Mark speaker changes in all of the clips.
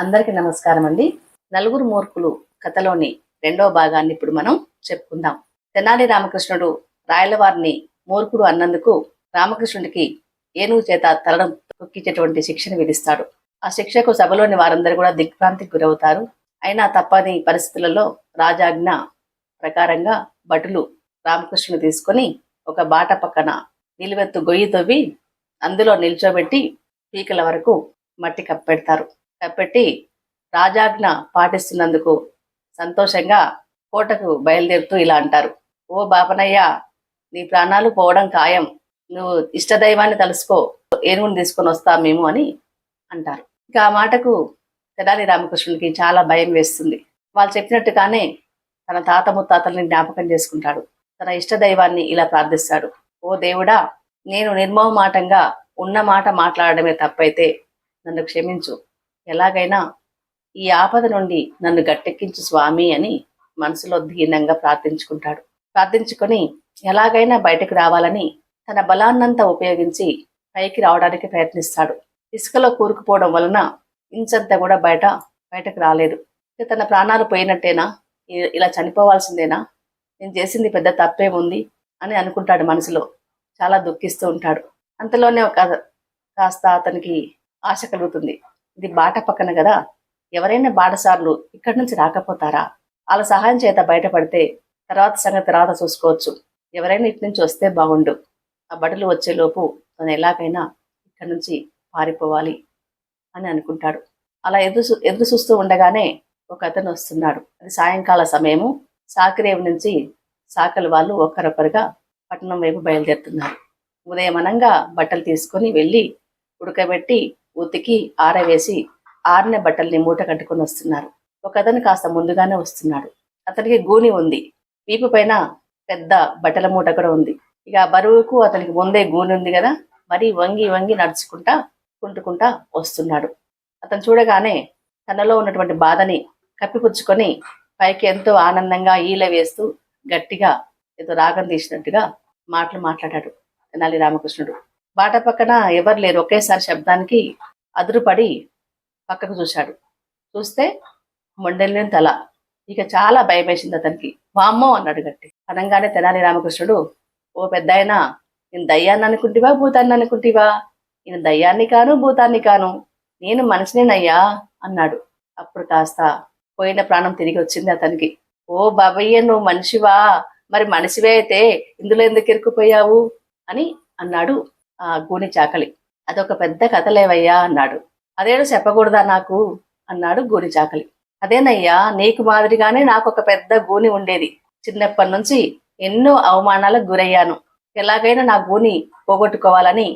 Speaker 1: అందరికీ నమస్కారం అండి. నలుగురు మూర్ఖులు కథలోని రెండవ భాగాన్ని ఇప్పుడు మనం చెప్పుకుందాం. తెనాలి రామకృష్ణుడు రాయలవారిని మూర్ఖుడు అన్నందుకు రామకృష్ణుడికి ఏనుగు చేత తలను తొక్కించేటువంటి శిక్షను విధిస్తాడు. ఆ శిక్షకు సభలోని వారందరూ కూడా దిగ్భ్రాంతికి గురవుతారు. అయినా తప్పని పరిస్థితులలో రాజాజ్ఞ ప్రకారంగా భటులు రామకృష్ణుని తీసుకొని ఒక బాట పక్కన నిలువెత్తు గొయ్యి తవ్వి అందులో నిల్చోబెట్టి పీకల వరకు మట్టి కప్పెడతారు. కప్పెట్టి రాజాజ్ఞ పాటిస్తున్నందుకు సంతోషంగా కోటకు బయలుదేరుతూ ఇలా అంటారు: ఓ బాపనయ్య, నీ ప్రాణాలు పోవడం ఖాయం. నువ్వు ఇష్టదైవాన్ని తలుసుకో, ఏనుగుని తీసుకొని వస్తాం మేము అని అంటారు. ఇక ఆ మాటకు తెనాలి రామకృష్ణుడికి చాలా భయం వేస్తుంది. వాళ్ళు చెప్పినట్టుగానే తన తాత ముత్తాతల్ని జ్ఞాపకం చేసుకుంటాడు. తన ఇష్టదైవాన్ని ఇలా ప్రార్థిస్తాడు: ఓ దేవుడా, నేను నిర్మోహమాటంగా ఉన్న మాట మాట్లాడడమే తప్పైతే నన్ను క్షమించు. ఎలాగైనా ఈ ఆపద నుండి నన్ను గట్టెక్కించు స్వామి అని మనసులో దీనంగా ప్రార్థించుకుంటాడు. ప్రార్థించుకొని ఎలాగైనా బయటకు రావాలని తన బలాన్నంతా ఉపయోగించి పైకి రావడానికి ప్రయత్నిస్తాడు. ఇసుకలో కూరుకుపోవడం వలన ఇంచంతా కూడా బయటకు రాలేదు. తన ప్రాణాలు పోయినట్టేనా, ఇలా చనిపోవాల్సిందేనా, నేను చేసింది పెద్ద తప్పేముంది అని అనుకుంటాడు. మనసులో చాలా దుఃఖిస్తూ ఉంటాడు. అంతలోనే కాస్త అతనికి ఆశ కలుగుతుంది. ఇది బాట పక్కన కదా, ఎవరైనా బాటసార్లు ఇక్కడి నుంచి రాకపోతారా? వాళ్ళ సహాయం చేత బయటపడితే తర్వాత సంగతి తర్వాత చూసుకోవచ్చు. ఎవరైనా ఇటు నుంచి వస్తే బాగుండు. ఆ బడులు వచ్చేలోపు తను ఎలాగైనా ఇక్కడి నుంచి పారిపోవాలి అని అనుకుంటాడు. అలా ఎదురు చూస్తూ ఉండగానే ఒక అతను వస్తున్నాడు. అది సాయంకాల సమయము. సాకిరేవు నుంచి సాకలి వాళ్ళు ఒక్కరొక్కరుగా పట్టణం వైపు బయలుదేరుతున్నారు. ఉదయమనంగా బట్టలు తీసుకొని వెళ్ళి ఉడకబెట్టి ఉతికి ఆరవేసి ఆరిన బట్టల్ని మూట కట్టుకొని వస్తున్నారు. ఒక అతను కాస్త ముందుగానే వస్తున్నాడు. అతనికి గూని ఉంది. వీపు పైన పెద్ద బట్టల మూట కూడా ఉంది. ఇక బరువుకు అతనికి ముందే గూని ఉంది కదా, మరి వంగి వంగి నడుచుకుంటా కుంటుకుంటా వస్తున్నాడు. అతను చూడగానే తనలో ఉన్నటువంటి బాధని కప్పిపుచ్చుకొని పైకి ఎంతో ఆనందంగా ఈల వేస్తూ గట్టిగా ఏదో రాగం తీసినట్టుగా మాట్లాడాడు తెనాలి రామకృష్ణుడు. బాట పక్కన ఎవరు లేరు. ఒకేసారి శబ్దానికి అదురుపడి పక్కకు చూశాడు. చూస్తే మొండెల్ని తల. ఇక చాలా భయం వేసింది అతనికి. వామ్మో అన్నాడు గట్టి. అనగానే తెనాలి రామకృష్ణుడు: ఓ పెద్దాయనా, నేను దయ్యాన్ని అనుకుంటివా భూతాన్ని అనుకుంటివా? నేను దయ్యాన్ని కాను భూతాన్ని కాను, నేను మనిషినేనయ్యా అన్నాడు. అప్పుడు కాస్త పోయిన ప్రాణం తిరిగి వచ్చింది అతనికి. ఓ బాబయ్య, నువ్వు మనిషివా? మరి మనిషివే అయితే ఇందులో ఎందుకు ఇరుక్కుపోయావు అని అన్నాడు ఆ గూని చాకలి. అదొక పెద్ద కథలేవయ్యా అన్నాడు. అదేడు చెప్పకూడదా నాకు అన్నాడు గూని చాకలి. అదేనయ్యా, నీకు మాదిరిగానే నాకు ఒక పెద్ద గూని ఉండేది. చిన్నప్పటి నుంచి ఎన్నో అవమానాలకు గురయ్యాను. ఎలాగైనా నా గూని పోగొట్టుకోవాలని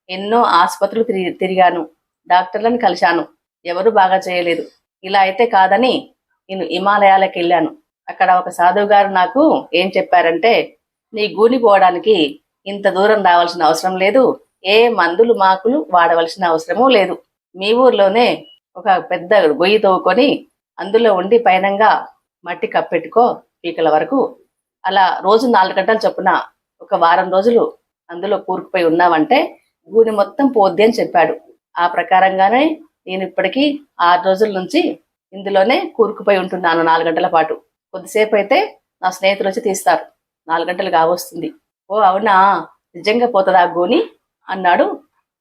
Speaker 1: ఎన్నో ఆసుపత్రులు తిరిగాను. డాక్టర్లను కలిశాను. ఎవరు బాగా చేయలేదు. ఇలా అయితే కాదని నేను హిమాలయాలకు వెళ్ళాను. అక్కడ ఒక సాధువు గారు నాకు ఏం చెప్పారంటే, నీ గూని పోవడానికి ఇంత దూరం రావాల్సిన అవసరం లేదు, ఏ మందులు మాకులు వాడవలసిన అవసరమూ లేదు. మీ ఊర్లోనే ఒక పెద్ద గొయ్యి తవ్వుకొని అందులో ఉండి పైనంగా మట్టి కప్పెట్టుకో పీకల వరకు. అలా రోజు 4 గంటల చొప్పున ఒక వారం రోజులు అందులో కూరుకుపోయి ఉన్నావంటే గూని మొత్తం పోద్ది అని చెప్పాడు. ఆ ప్రకారంగానే నేను ఇప్పటికీ 6 రోజుల నుంచి ఇందులోనే కూరుకుపోయి ఉంటున్నాను 4 గంటల పాటు. కొద్దిసేపు అయితే నా స్నేహితులు వచ్చి తీస్తారు. 4 గంటలు కావస్తుంది. ఓ అవునా, నిజంగా పోతుందా గూని అన్నాడు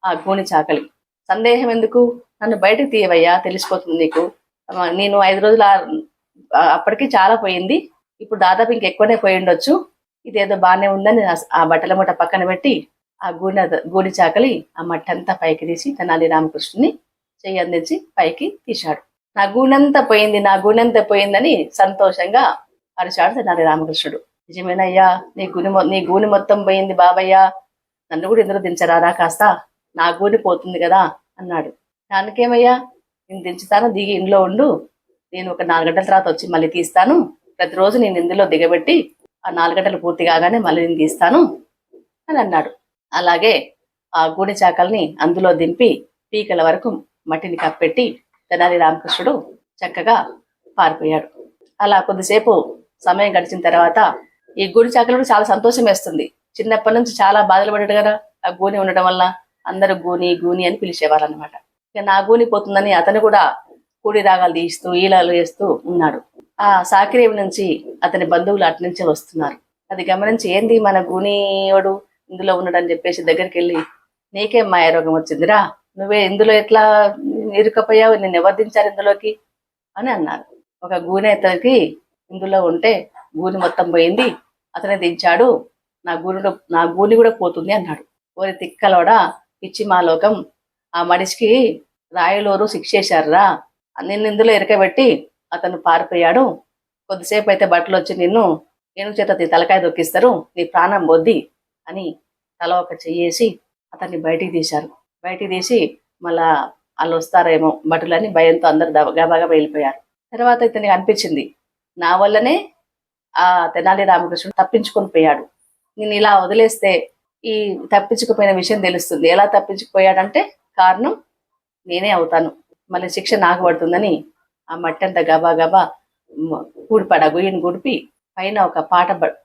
Speaker 1: ఆ గూని చాకలి. సందేహం ఎందుకు, నన్ను బయటకు తీయవయ్యా, తెలిసిపోతుంది నీకు. నేను 5 రోజులు అప్పటికి చాలా పోయింది, ఇప్పుడు దాదాపు ఇంకెక్కువనే పోయి ఉండొచ్చు. ఇదేదో బాగానే ఉందని ఆ బట్టల మూట పక్కన పెట్టి ఆ గూని చాకలి ఆ మట్టి అంతా పైకి తీసి తెనాలి రామకృష్ణుని చెయ్యి అందించి పైకి తీశాడు. నా గూనంతా పోయింది, నా గూనంతా పోయిందని సంతోషంగా అరిచాడు తెనాలి రామకృష్ణుడు. నిజమేనయ్యా, నీ గూని మొత్తం పోయింది బాబయ్యా, నన్ను కూడా ఇందులో దించరారా కాస్త, నా గూని పోతుంది కదా అన్నాడు. దానికేమయ్యా, నేను దించుతాను, దిగి ఇంట్లో ఉండు, నేను ఒక 4 గంటల తర్వాత వచ్చి మళ్ళీ తీస్తాను. ప్రతిరోజు నేను ఇందులో దిగబెట్టి ఆ 4 గంటలు పూర్తి కాగానే మళ్ళీ నేను తీస్తాను అని అన్నాడు. అలాగే ఆ గూని చాకల్ని అందులో దింపి పీకల వరకు మట్టిని కప్పెట్టి తెనాలి రామకృష్ణుడు చక్కగా పారిపోయాడు. అలా కొద్దిసేపు సమయం గడిచిన తర్వాత ఈ గూని చాకలికి చాలా సంతోషం వేస్తుంది. చిన్నప్పటి నుంచి చాలా బాధలు పడ్డాడు కదా, ఆ గూని ఉండడం వల్ల అందరూ గూని గూని అని పిలిచేవారు అనమాట. ఇక నా గూని పోతుందని అతను కూడా కూడి రాగాలు తీస్తూ ఈలాలు వేస్తూ ఉన్నాడు. ఆ సాకిరేవి నుంచి అతని బంధువులు అటు నుంచే వస్తున్నారు. అది గమనించి ఏంది మన గూనియోడు ఇందులో ఉన్నాడని చెప్పేసి దగ్గరికి వెళ్ళి, నీకేం మాయారోగం వచ్చిందిరా, నువ్వే ఇందులో ఎట్లా ఇరుకపోయావు, నిన్ను ఎవరు దించారు ఇందులోకి అని అన్నారు. ఒక గూనె అతనికి ఇందులో ఉంటే గూని మొత్తం పోయింది, అతనే దించాడు, నా గూని కూడా పోతుంది అన్నాడు. ఓరి తిక్కలోడా, పిచ్చి మాలోకం, ఆ మనిషికి రాయలోరు శిక్షేశారురా, నిన్ను ఇందులో ఇరకబెట్టి అతను పారిపోయాడు. కొద్దిసేపు అయితే బట్టలు వచ్చి నిన్ను ఏనుగు చేత నీ తలకాయ దొక్కిస్తారు, నీ ప్రాణం బొద్ది అని తల ఒక చెయ్యేసి అతన్ని బయటికి తీశారు. బయటికి తీసి మళ్ళా వాళ్ళు వస్తారేమో భటులని భయంతో అందరు గబాగా వెళ్ళిపోయారు. తర్వాత ఇతనికి అనిపించింది, నా వల్లనే ఆ తెనాలి రామకృష్ణుడు తప్పించుకొని పోయాడు, నేను ఇలా వదిలేస్తే ఈ తప్పించుకుపోయిన విషయం తెలుస్తుంది. ఎలా తప్పించుకుపోయాడంటే కారణం నేనే అవుతాను, మళ్ళీ శిక్ష నాకు పడుతుందని ఆ మట్టి అంతా గబా గబా గుయ్యను గుడిపి పైన ఒక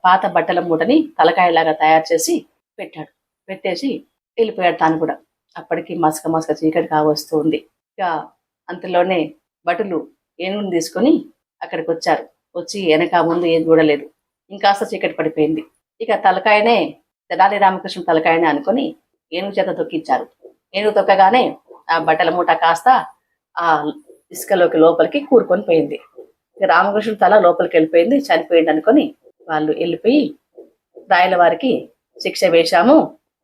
Speaker 1: పాత బట్టల మూటని తలకాయలాగా తయారు చేసి పెట్టాడు. పెట్టేసి వెళ్ళిపోయాడు తాను కూడా. అప్పటికి మసక చీకటి కావస్తూ ఉంది. ఇక అంతలోనే భటులు ఏనుగుని తీసుకొని అక్కడికి వచ్చారు. వచ్చి వెనక ముందు ఏం చూడలేదు, ఇంకాస్త చీకటి పడిపోయింది. ఇక తలకాయనే తెనాలి రామకృష్ణ తలకాయనే అనుకొని ఏనుగు చేత తొక్కించారు. ఏనుగు తొక్కగానే ఆ బట్టల మూట కాస్త ఆ ఇసుకలోకి లోపలికి కూరుకొని పోయింది. ఇక రామకృష్ణుడు తల లోపలికి వెళ్ళిపోయింది, చనిపోయింది అనుకొని వాళ్ళు వెళ్ళిపోయి రాయల వారికి శిక్ష వేశాము,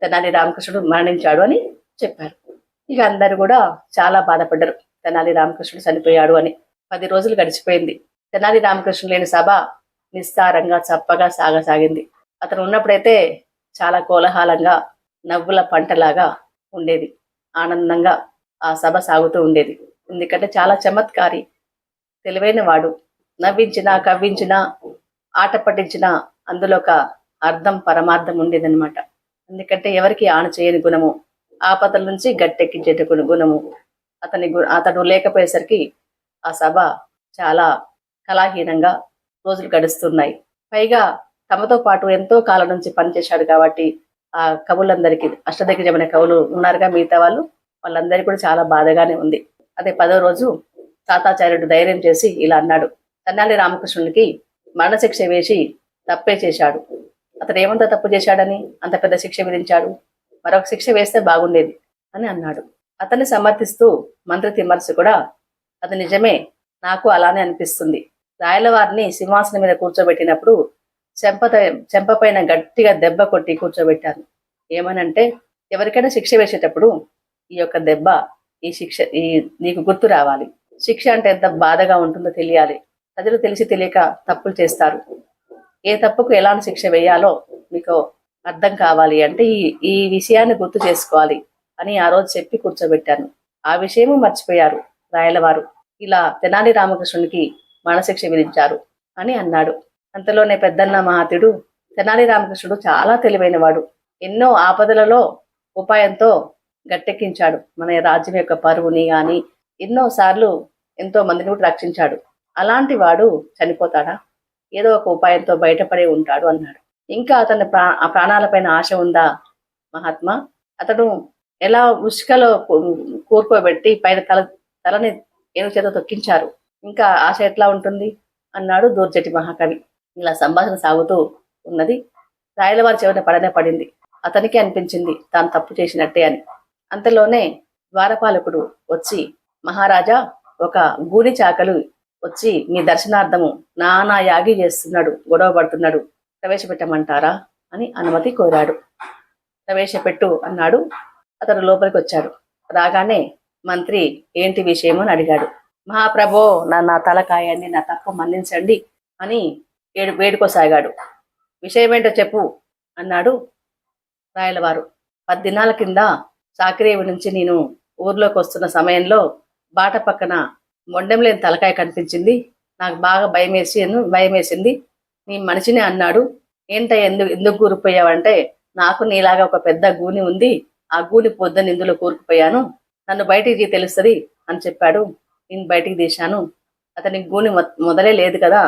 Speaker 1: తెనాలి రామకృష్ణుడు మరణించాడు అని చెప్పారు. ఇక అందరు కూడా చాలా బాధపడ్డారు, తెనాలి రామకృష్ణుడు చనిపోయాడు అని. 10 రోజులు గడిచిపోయింది. తెనాలి రామకృష్ణుడు లేని సభ నిస్తారంగా చప్పగా సాగసాగింది. అతను ఉన్నప్పుడైతే చాలా కోలాహలంగా నవ్వుల పంటలాగా ఉండేది, ఆనందంగా ఆ సభ సాగుతూ ఉండేది. ఎందుకంటే చాలా చమత్కారి, తెలివైన వాడు. నవ్వించినా కవ్వించినా ఆట పట్టించినా అందులో ఒక అర్థం పరమార్థం ఉండేదన్నమాట. ఎందుకంటే ఎవరికి ఆన చేయని గుణము, ఆపదల నుంచి గట్టెక్కించే గుణము అతడు లేకపోయేసరికి ఆ సభ చాలా కళాహీనంగా రోజులు గడుస్తున్నాయి. పైగా తమతో పాటు ఎంతో కాలం నుంచి పనిచేశాడు కాబట్టి ఆ కవులందరికీ, అష్టదిగ్గజమైన కవులు ఉన్నారుగా మిగతా వాళ్ళందరికీ కూడా చాలా బాధగానే ఉంది. అదే 10వ రోజు తాతాచార్యుడు ధైర్యం చేసి ఇలా అన్నాడు, తెనాలి రామకృష్ణునికి మరణశిక్ష వేసి తప్పే చేశాడు. అతడు ఏమంత తప్పు చేశాడని అంత పెద్ద శిక్ష విధించాడు, మరొక శిక్ష వేస్తే బాగుండేది అని అన్నాడు. అతన్ని సమర్థిస్తూ మంత్రి తిమ్మర్సు కూడా, అది నిజమే, నాకు అలానే అనిపిస్తుంది. రాయల వారిని సింహాసనం మీద కూర్చోబెట్టినప్పుడు చెంపపైన గట్టిగా దెబ్బ కొట్టి కూర్చోబెట్టాను. ఏమనంటే, ఎవరికైనా శిక్ష వేసేటప్పుడు ఈ యొక్క దెబ్బ, ఈ శిక్ష నీకు గుర్తు రావాలి. శిక్ష అంటే ఎంత బాధగా ఉంటుందో తెలియాలి. ప్రజలు తెలిసి తెలియక తప్పులు చేస్తారు. ఏ తప్పుకు ఎలాంటి శిక్ష వేయాలో మీకు అర్థం కావాలి అంటే ఈ విషయాన్ని గుర్తు చేసుకోవాలి అని ఆ రోజు చెప్పి కూర్చోబెట్టాను. ఆ విషయము మర్చిపోయారు రాయలవారు. ఇలా తెనాలి రామకృష్ణునికి మరణశిక్ష విధించారు అని అన్నాడు. అంతలోనే పెద్దన్న మహాతుడు, తెనాలి రామకృష్ణుడు చాలా తెలివైనవాడు, ఎన్నో ఆపదలలో ఉపాయంతో గట్టెక్కించాడు మన రాజ్యం యొక్క పరువుని గాని, ఎన్నోసార్లు ఎంతో మందిని కూడా రక్షించాడు. అలాంటి వాడు చనిపోతాడా? ఏదో ఒక ఉపాయంతో బయటపడే ఉంటాడు అన్నాడు. ఇంకా అతని ప్రాణాలపైన ఆశ ఉందా మహాత్మా? అతడు ఎలా ఉష్కలో కూర్చోబెట్టి పైన తలని ఏనుగు చేత తొక్కించారు, ఇంకా ఆశ ఎట్లా ఉంటుంది అన్నాడు దూర్జటి మహాకవి. ఇలా సంభాషణ సాగుతూ ఉన్నది. రాయలవారి చెవిన పడనే పడింది. అతనికి అనిపించింది తాను తప్పు చేసినట్టే అని. అంతలోనే ద్వారపాలకుడు వచ్చి, మహారాజా, ఒక గూని చాకలు వచ్చి మీ దర్శనార్థము నానా యాగి చేస్తున్నాడు, గొడవ పడుతున్నాడు, ప్రవేశపెట్టమంటారా అని అనుమతి కోరాడు. ప్రవేశపెట్టు అన్నాడు. అతడు లోపలికి వచ్చాడు. రాగానే మంత్రి ఏంటి విషయం అని అడిగాడు. మహాప్రభో, నా తలకాయండి, నా తప్పు మన్నించండి అని వేడుకోసాగాడు. విషయమేంటో చెప్పు అన్నాడు రాయలవారు. 10 దినాల కింద సాకిరేవి నుంచి నేను ఊర్లోకి వస్తున్న సమయంలో బాట పక్కన మొండెం లేని తలకాయ కనిపించింది. నాకు బాగా భయమేసింది. నీ మనిషిని అన్నాడు. ఎందుకు కూరుకుపోయావంటే, నాకు నీలాగా ఒక పెద్ద గూని ఉంది, ఆ గూని పొద్దున్న ఇందులో కూరుకుపోయాను, నన్ను బయటికి తెలుస్తుంది అని చెప్పాడు. నేను బయటికి తీశాను. అతనికి గూని మొదలే లేదు కదా,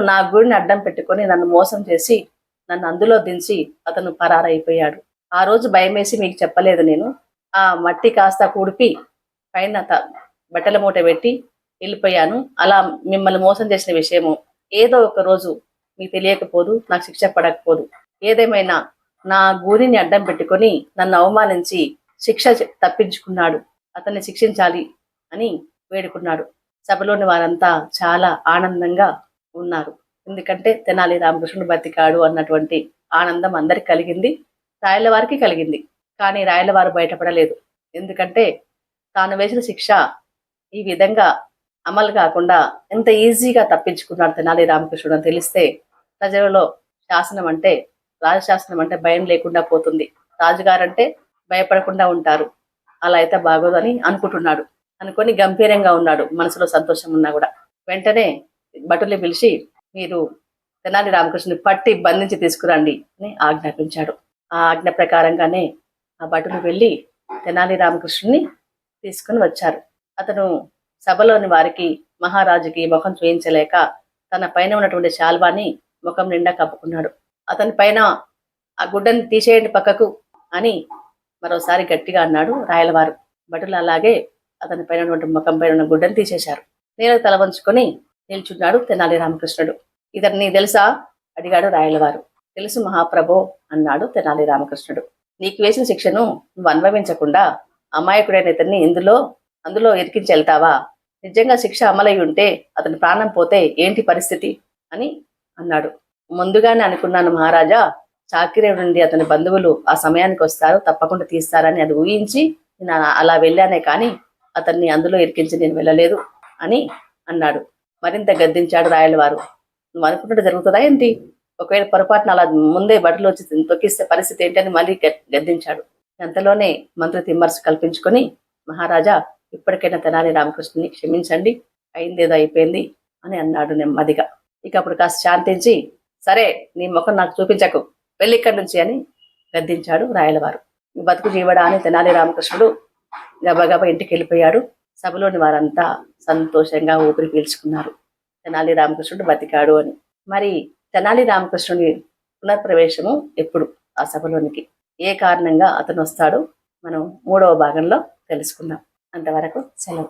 Speaker 1: నా గూడిని అడ్డం పెట్టుకొని నన్ను మోసం చేసి నన్ను అందులో దించి అతను పరారైపోయాడు. ఆ రోజు భయమేసి మీకు చెప్పలేదు నేను. ఆ మట్టి కాస్త కూడిపి పైన బట్టల మూట పెట్టి వెళ్ళిపోయాను. అలా మిమ్మల్ని మోసం చేసిన విషయము ఏదో ఒక రోజు మీకు తెలియకపోదు, నాకు శిక్ష పడకపోదు. ఏదేమైనా నా గూరిని అడ్డం పెట్టుకొని నన్ను అవమానించి శిక్ష తప్పించుకున్నాడు, అతన్ని శిక్షించాలి అని వేడుకున్నాడు. సభలోని వారంతా చాలా ఆనందంగా ఉన్నారు. ఎందుకంటే తెనాలి రామకృష్ణుడు బతికాడు అన్నటువంటి ఆనందం అందరికి కలిగింది, రాయల వారికి కలిగింది. కానీ రాయల వారు బయటపడలేదు. ఎందుకంటే తాను వేసిన శిక్ష ఈ విధంగా అమలు కాకుండా ఎంత ఈజీగా తప్పించుకున్నాడు తెనాలి రామకృష్ణుడు అని తెలిస్తే ప్రజలలో శాసనం అంటే, రాజశాసనం అంటే భయం లేకుండా పోతుంది, రాజుగారంటే భయపడకుండా ఉంటారు. అలా అయితే బాగోదని అనుకుంటున్నాడు. అనుకొని గంభీరంగా ఉన్నాడు, మనసులో సంతోషం ఉన్నా కూడా. వెంటనే భటుల్ని పిలిచి, మీరు తెనాలి రామకృష్ణుని పట్టి బంధించి తీసుకురండి అని ఆజ్ఞాపించాడు. ఆ ఆజ్ఞ ప్రకారంగానే ఆ భటులు వెళ్ళి తెనాలి రామకృష్ణుని తీసుకుని వచ్చారు. అతను సభలోని వారికి, మహారాజుకి ముఖం చూయించలేక తన పైన ఉన్నటువంటి శాల్వాని ముఖం నిండా కప్పుకున్నాడు. అతని పైన ఆ గుడ్డని తీసేయండి పక్కకు అని మరోసారి గట్టిగా అన్నాడు రాయలవారు. భటులు అలాగే అతని పైన ఉన్నటువంటి ముఖం పైన ఉన్న గుడ్డని తీసేశారు. నేల తల వంచుకొని నిల్చున్నాడు తెనాలి రామకృష్ణుడు. ఇతన్ని తెలుసా అడిగాడు రాయలవారు. తెలుసు మహాప్రభో అన్నాడు తెనాలి రామకృష్ణుడు. నీకు వేసిన శిక్షను నువ్వు అనుభవించకుండా అమాయకుడైన ఇతన్ని అందులో ఇరికించి వెళ్తావా? నిజంగా శిక్ష అమలై ఉంటే అతని ప్రాణం పోతే ఏంటి పరిస్థితి అని అన్నాడు. ముందుగానే అనుకున్నాను మహారాజా, చాకిరే నుండి అతని బంధువులు ఆ సమయానికి వస్తారు, తప్పకుండా తీస్తారని అది ఊహించి నేను అలా వెళ్ళానే కానీ అతన్ని అందులో ఇరికించి నేను వెళ్ళలేదు అని అన్నాడు. మరింత గద్దించాడు రాయలవారు. నువ్వు అనుకున్నట్టు జరుగుతుందా ఏంటి? ఒకవేళ పొరపాటున అలా ముందే బట్టలు వచ్చి తొక్కిస్తే పరిస్థితి ఏంటి అని మళ్ళీ గద్దించాడు. అంతలోనే మంత్రి తిమ్మర్సు కల్పించుకొని, మహారాజా ఇప్పటికైనా తెనాలి రామకృష్ణుని క్షమించండి, అయిందేదో అయిపోయింది అని అన్నాడు నెమ్మదిగా. ఇక అప్పుడు కాస్త శాంతించి, సరే నీ ముఖం నాకు చూపించకు, వెళ్ళి ఇక్కడి నుంచి అని గద్దించాడు రాయలవారు. బతుకు జీవడా అని తెనాలి రామకృష్ణుడు గబగబా ఇంటికి వెళ్ళిపోయాడు. సభలోని వారంతా సంతోషంగా ఊపిరి పీల్చుకున్నారు, తెనాలి రామకృష్ణుడు బతికాడు అని. మరి తెనాలి రామకృష్ణుడి పునఃప్రవేశము ఎప్పుడు ఆ సభలోనికి, ఏ కారణంగా అతను వస్తాడో మనం 3వ భాగంలో తెలుసుకుందాం. అంతవరకు సెలవు.